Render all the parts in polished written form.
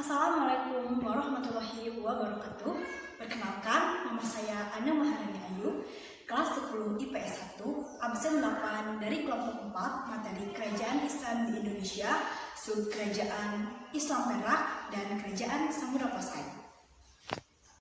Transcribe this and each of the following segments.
Assalamualaikum warahmatullahi wabarakatuh. Perkenalkan, nama saya Ana Maharani Ayu, kelas 10 IPS 1, absen 8 dari kelompok 4, materi Kerajaan Islam di Indonesia, sub Kerajaan Islam Perak, dan Kerajaan Samudra Pasai.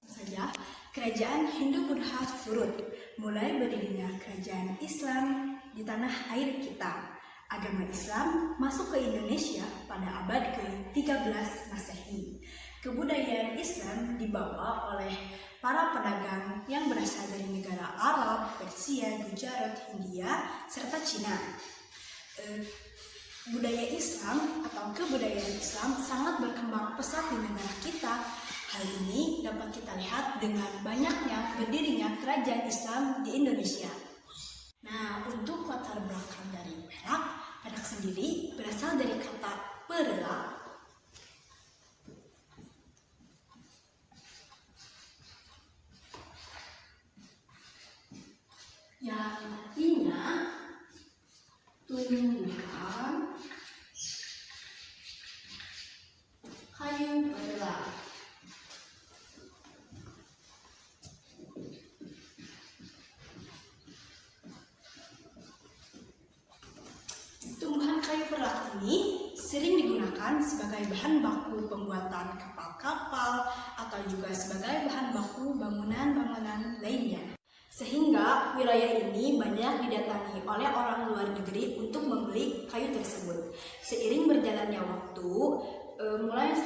Saja, Kerajaan Hindu-Buddha surut, mulai berdirinya Kerajaan Islam di tanah air kita. Agama Islam masuk ke Indonesia pada abad ke-13 Masehi. Kebudayaan Islam dibawa oleh para pedagang yang berasal dari negara Arab, Persia, Gujarat, Hindia, serta Cina. Budaya Islam atau kebudayaan Islam sangat berkembang pesat di negara kita. Hal ini dapat kita lihat dengan banyaknya berdirinya kerajaan Islam di Indonesia. Nah, untuk latar belakang dari Perak sendiri berasal dari kata perla, yang artinya tumbuhan kayu perla. Tumbuhan kayu perak ini sering digunakan sebagai bahan baku pembuatan kapal-kapal atau juga sebagai bahan baku bangunan-bangunan lainnya. Sehingga wilayah ini banyak didatangi oleh orang luar negeri untuk membeli kayu tersebut. Seiring berjalannya waktu,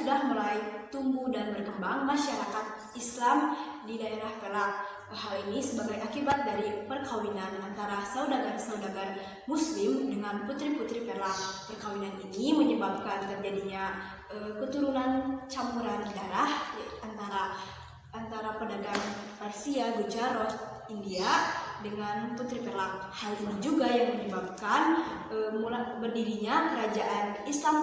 sudah mulai tumbuh dan berkembang masyarakat Islam di daerah Perak. Hal ini sebagai akibat dari perkawinan antara saudagar-saudagar Muslim dengan putri-putri Perak. Perkawinan ini menyebabkan terjadinya keturunan campuran darah antara pedagang Persia, Gujarat, India dengan putri Perak. Hal ini juga yang menyebabkan berdirinya Kerajaan Islam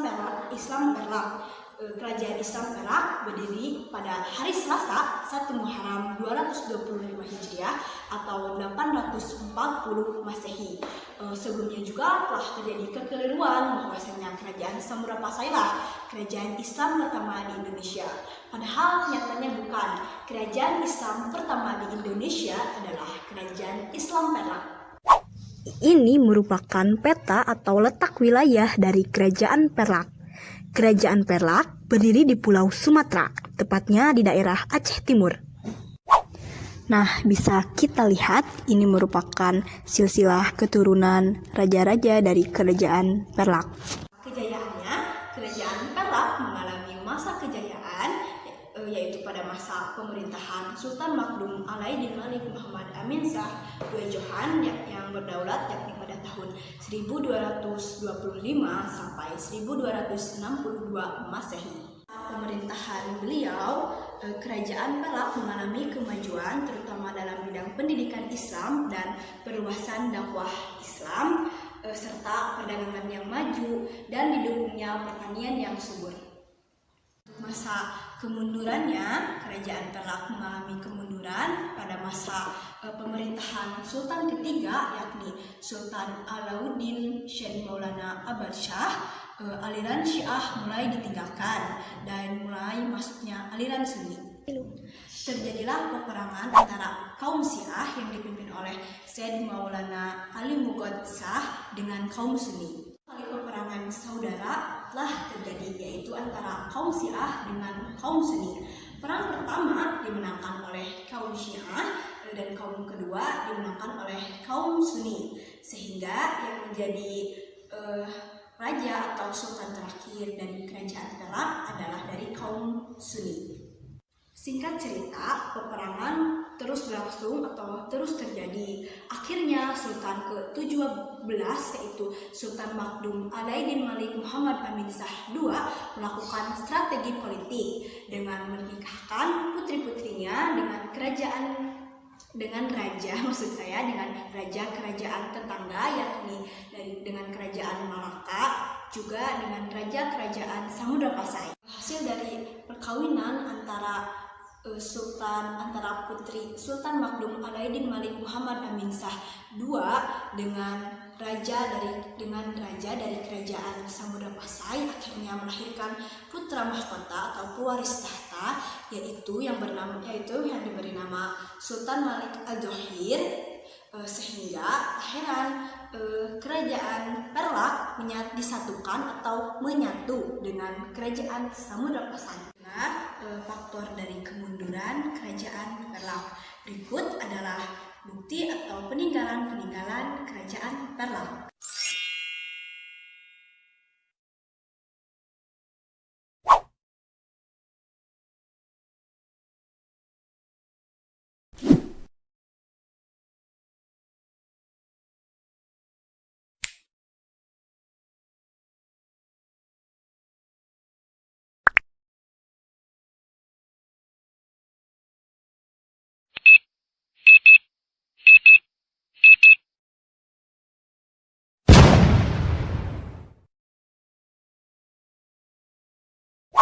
Perak. Kerajaan Islam Perak berdiri pada hari Selasa 1 Muharram 225 Hijriah atau 840 Masehi. Sebelumnya juga telah terjadi kekeliruan bahwasanya Kerajaan Samudra Pasai lah kerajaan Islam pertama di Indonesia. Padahal nyatanya bukan. Kerajaan Islam pertama di Indonesia adalah Kerajaan Islam Perak. Ini merupakan peta atau letak wilayah dari Kerajaan Perak. Kerajaan Perak berdiri di Pulau Sumatera, tepatnya di daerah Aceh Timur. Nah, bisa kita lihat ini merupakan silsilah keturunan raja-raja dari Kerajaan Perak. Kejayaannya, Kerajaan Perak mengalami masa kejayaan yaitu pada masa pemerintahan Sultan Magdum Alaidin Malik Muhammad Amin Shah II Johan yang berdaulat yakni pada tahun 1225 sampai 1262 Masehi. Pemerintahan beliau, Kerajaan Perak mengalami kemajuan terutama dalam bidang pendidikan Islam dan perluasan dakwah Islam serta perdagangan yang maju dan didukungnya pertanian yang subur. Masa kemundurannya, Kerajaan Perak mengalami kemunduran pada masa pemerintahan Sultan ketiga yakni Sultan Alauddin Syed Maulana Ahmad Shah. Aliran Syiah mulai ditinggalkan dan mulai masuknya aliran Sunni. Terjadilah peperangan antara kaum Syiah yang dipimpin oleh Syed Maulana Ali Mughad Shah dengan kaum Sunni. Kali peperangan saudara telah terjadi yaitu antara kaum Syiah dengan kaum Sunni. Perang pertama dimenangkan oleh kaum Syiah dan kaum kedua dimenangkan oleh kaum Sunni, sehingga yang menjadi raja atau sultan terakhir dari Kerajaan Perak adalah dari kaum Sunni. Singkat cerita, peperangan terus berlangsung atau terus terjadi. Akhirnya Sultan ke-17 yaitu Sultan Magdum Alaidin Malik Muhammad Amin Shah II melakukan strategi politik dengan menikahkan putri-putrinya dengan raja kerajaan tetangga yakni dengan Kerajaan Malaka, juga dengan raja kerajaan Samudra Pasai. Hasil dari perkawinan antara putri Sultan Magdum Alaidin Malik Muhammad Amin Shah II dengan raja dari kerajaan Samudra Pasai akhirnya melahirkan putra mahkota atau pewaris tahta, yaitu yang diberi nama Sultan Malik Al-Johir, sehingga akhiran kerajaan Perlak disatukan atau menyatu dengan kerajaan Samudra Pasai. Nah, faktor dari kemunduran kerajaan Perlak berikut adalah bukti atau peninggalan kerajaan Perlak.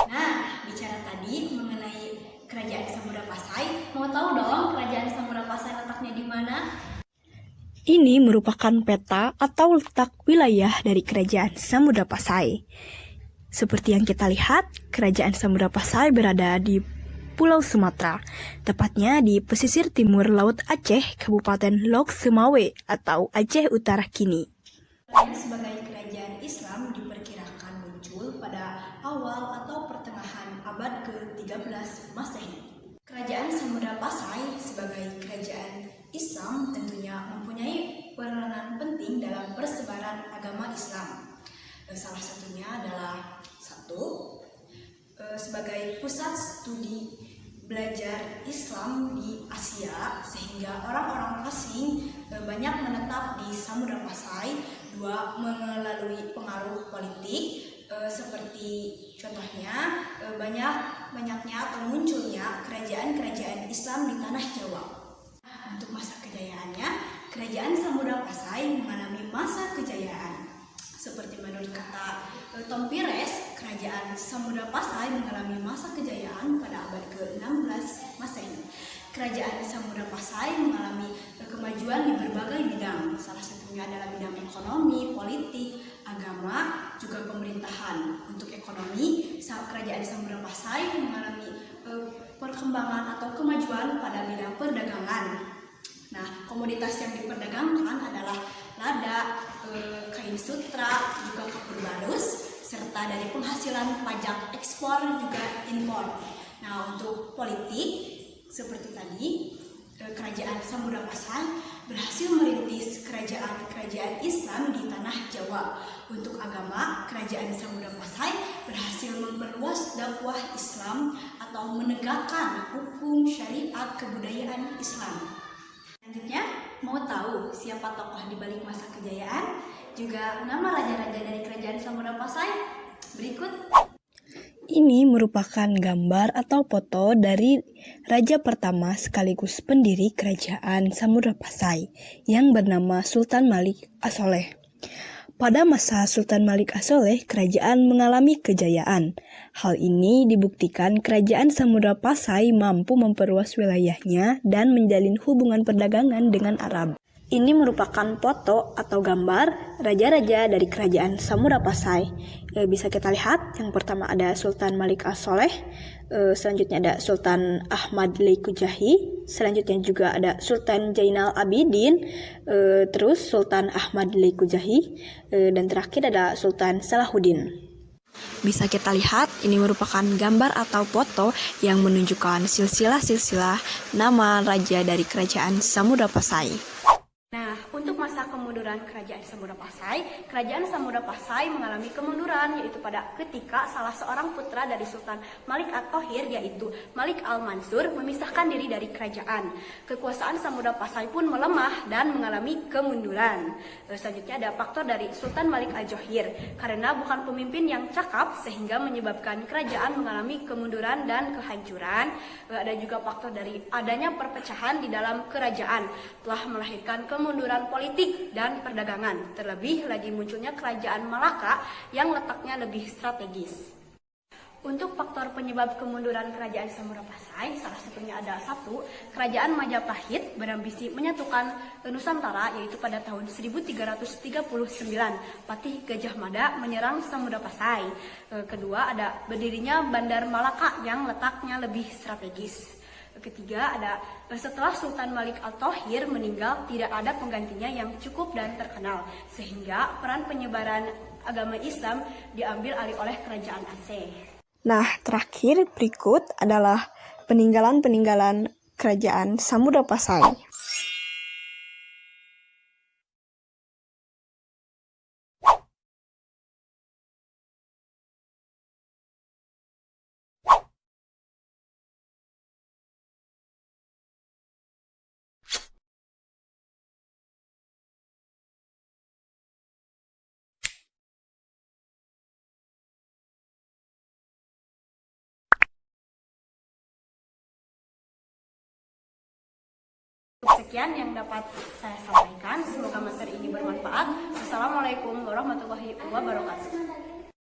Nah, bicara tadi mengenai kerajaan Samudra Pasai, mau tahu dong kerajaan Samudra Pasai letaknya di mana? Ini merupakan peta atau letak wilayah dari kerajaan Samudra Pasai. Seperti yang kita lihat, kerajaan Samudra Pasai berada di Pulau Sumatera, tepatnya di pesisir timur Laut Aceh, Kabupaten Lok Sumawe atau Aceh Utara kini. Sebagai kerajaan Islam diperkirakan muncul pada awal atau pertengahan abad ke-13 Masehi. Kerajaan Samudra Pasai sebagai kerajaan Islam tentunya mempunyai peranan penting dalam persebaran agama Islam. Salah satunya adalah sebagai pusat studi belajar Islam di Asia, sehingga orang-orang asing banyak menetap di Samudra Pasai. Dua, melalui pengaruh politik, seperti contohnya banyaknya atau munculnya kerajaan-kerajaan Islam di tanah Jawa. Untuk masa kejayaannya, kerajaan Samudra Pasai mengalami masa kejayaan. Seperti menurut kata Tom Pires, kerajaan Samudra Pasai mengalami masa kejayaan pada abad ke-16 Masehi. Kerajaan Samudra Pasai mengalami kemajuan di berbagai bidang. Salah satunya adalah bidang ekonomi, politik, agama, juga pemerintahan. Untuk ekonomi, kerajaan Samudra Pasai mengalami perkembangan atau kemajuan pada bidang perdagangan. Nah, komoditas yang diperdagangkan adalah lada, kain sutra, juga kapur barus, serta dari penghasilan pajak ekspor juga impor. Nah, untuk politik seperti tadi, kerajaan Samudra Pasai berhasil merintis kerajaan Islam di tanah Jawa. Untuk agama, kerajaan Samudra Pasai berhasil memperluas dakwah Islam atau menegakkan hukum syariat kebudayaan Islam. Selanjutnya, mau tahu siapa tokoh di balik masa kejayaan? Juga nama raja-raja dari kerajaan Samudra Pasai? Berikut. Ini merupakan gambar atau foto dari raja pertama sekaligus pendiri kerajaan Samudra Pasai yang bernama Sultan Malik As-Soleh. Pada masa Sultan Malik As-Soleh, kerajaan mengalami kejayaan. Hal ini dibuktikan kerajaan Samudra Pasai mampu memperluas wilayahnya dan menjalin hubungan perdagangan dengan Arab. Ini merupakan foto atau gambar raja-raja dari kerajaan Samudra Pasai. Bisa kita lihat, yang pertama ada Sultan Malik As-Soleh, selanjutnya ada Sultan Ahmad Leiku Jahi, selanjutnya juga ada Sultan Zainal Abidin, terus Sultan Ahmad Leiku Jahi, dan terakhir ada Sultan Salahuddin. Bisa kita lihat, ini merupakan gambar atau foto yang menunjukkan silsilah-silsilah nama raja dari kerajaan Samudra Pasai. Nah, untuk masa kemunduran kerajaan Samudra Pasai mengalami kemunduran, yaitu pada ketika salah seorang putra dari Sultan Malik At-Thohir, yaitu Malik Al-Mansur, memisahkan diri dari kerajaan. Kekuasaan Samudra Pasai pun melemah dan mengalami kemunduran. Selanjutnya ada faktor dari Sultan Malik Al-Johir, karena bukan pemimpin yang cakap sehingga menyebabkan kerajaan mengalami kemunduran dan kehancuran. Ada juga faktor dari adanya perpecahan di dalam kerajaan, telah melahirkan kemunduran politik dan perdagangan, terlebih lagi munculnya kerajaan Malaka yang letaknya lebih strategis. Untuk faktor penyebab kemunduran kerajaan Samurapasai, salah satunya ada satu, kerajaan Majapahit berambisi menyatukan Nusantara, yaitu pada tahun 1339, Patih Gajah Mada menyerang Samudapasai. Kedua ada berdirinya Bandar Malaka yang letaknya lebih strategis. Ketiga ada setelah Sultan Malik Al-Thohir meninggal, tidak ada penggantinya yang cukup dan terkenal, sehingga peran penyebaran agama Islam diambil alih oleh kerajaan Aceh. Nah, terakhir berikut adalah peninggalan-peninggalan kerajaan Samudapasai. Sekian yang dapat saya sampaikan. Semoga materi ini bermanfaat. Wassalamualaikum warahmatullahi wabarakatuh.